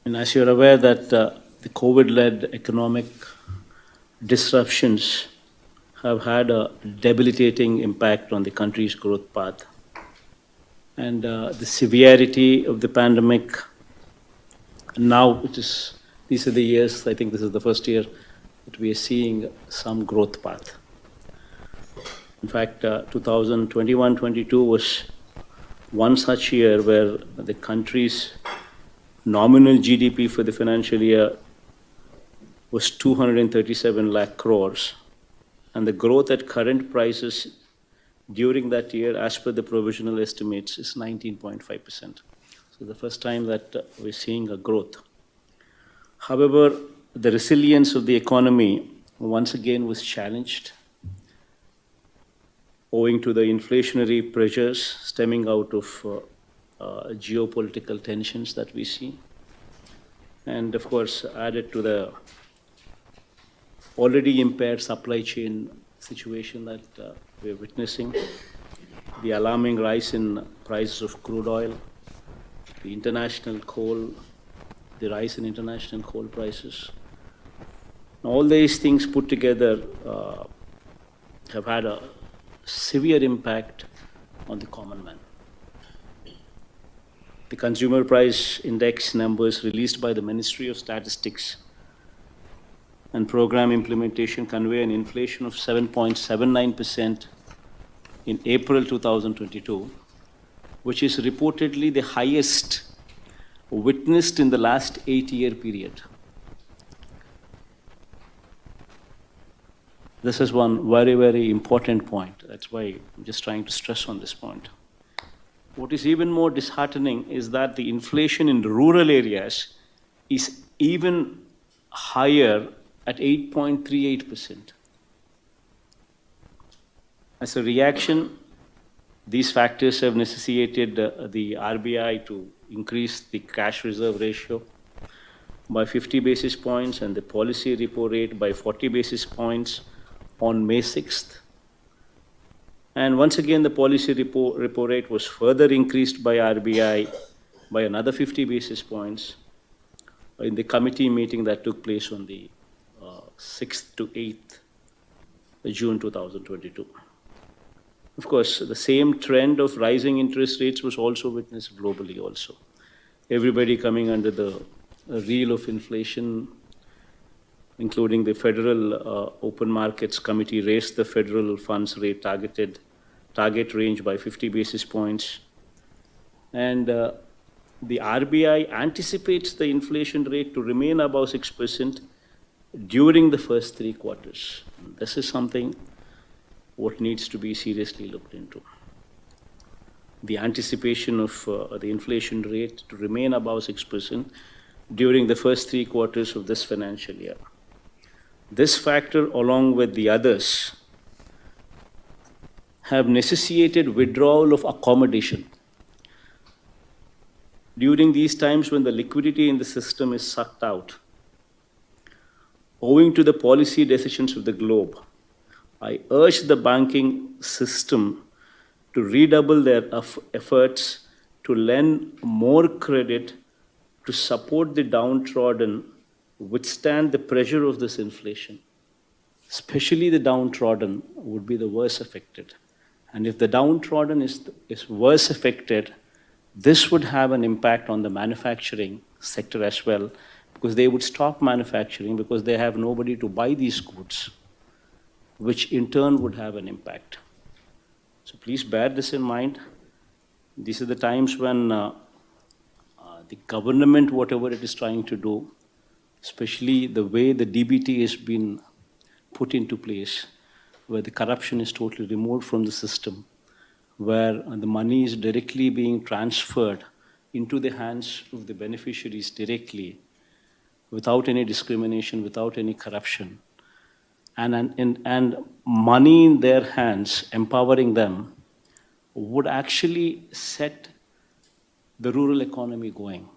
And as you're aware that the COVID-led economic disruptions have had a debilitating impact on the country's growth path. And the severity of the pandemic, now these are the years, I think this is the first year that we are seeing some growth path. In fact, 2021-22 was one such year where the country's nominal GDP for the financial year was 237 lakh crores, and the growth at current prices during that year, as per the provisional estimates, is 19.5%. So the first time that we're seeing a growth. However, the resilience of the economy once again was challenged owing to the inflationary pressures stemming out of geopolitical tensions that we see. And of course, added to the already impaired supply chain situation that we're witnessing, the alarming rise in prices of crude oil, the rise in international coal prices. All these things put together have had a severe impact on the common man. The consumer price index numbers released by the Ministry of Statistics and Program Implementation convey an inflation of 7.79% in April 2022, which is reportedly the highest witnessed in the last 8-year period. This is one very, very important point. That's why I'm just trying to stress on this point. What is even more disheartening is that the inflation in rural areas is even higher at 8.38%. As a reaction, these factors have necessitated the RBI to increase the cash reserve ratio by 50 basis points and the policy repo rate by 40 basis points on May 6th. And once again, the policy repo rate was further increased by RBI by another 50 basis points in the meeting that took place on the 6th to 8th June 2022. Of course, the same trend of rising interest rates was also witnessed globally also. Everybody coming under the reel of inflation, including the Federal Open Markets Committee raised the federal funds rate target range by 50 basis points. And the RBI anticipates the inflation rate to remain above 6% during the first 3 quarters. This is something what needs to be seriously looked into. The anticipation of the inflation rate to remain above 6% during the first 3 quarters of this financial year. This factor, along with the others, have necessitated withdrawal of accommodation. During these times when the liquidity in the system is sucked out, owing to the policy decisions of the globe, I urge the banking system to redouble their efforts to lend more credit to support the downtrodden, withstand the pressure of this inflation. Especially the downtrodden would be the worst affected. And if the downtrodden is worse affected, this would have an impact on the manufacturing sector as well, because they would stop manufacturing because they have nobody to buy these goods, which in turn would have an impact. So please bear this in mind. These are the times when the government, whatever it is trying to do, especially the way the DBT has been put into place, where the corruption is totally removed from the system, where the money is directly being transferred into the hands of the beneficiaries directly, without any discrimination, without any corruption, and money in their hands, empowering them, would actually set the rural economy going.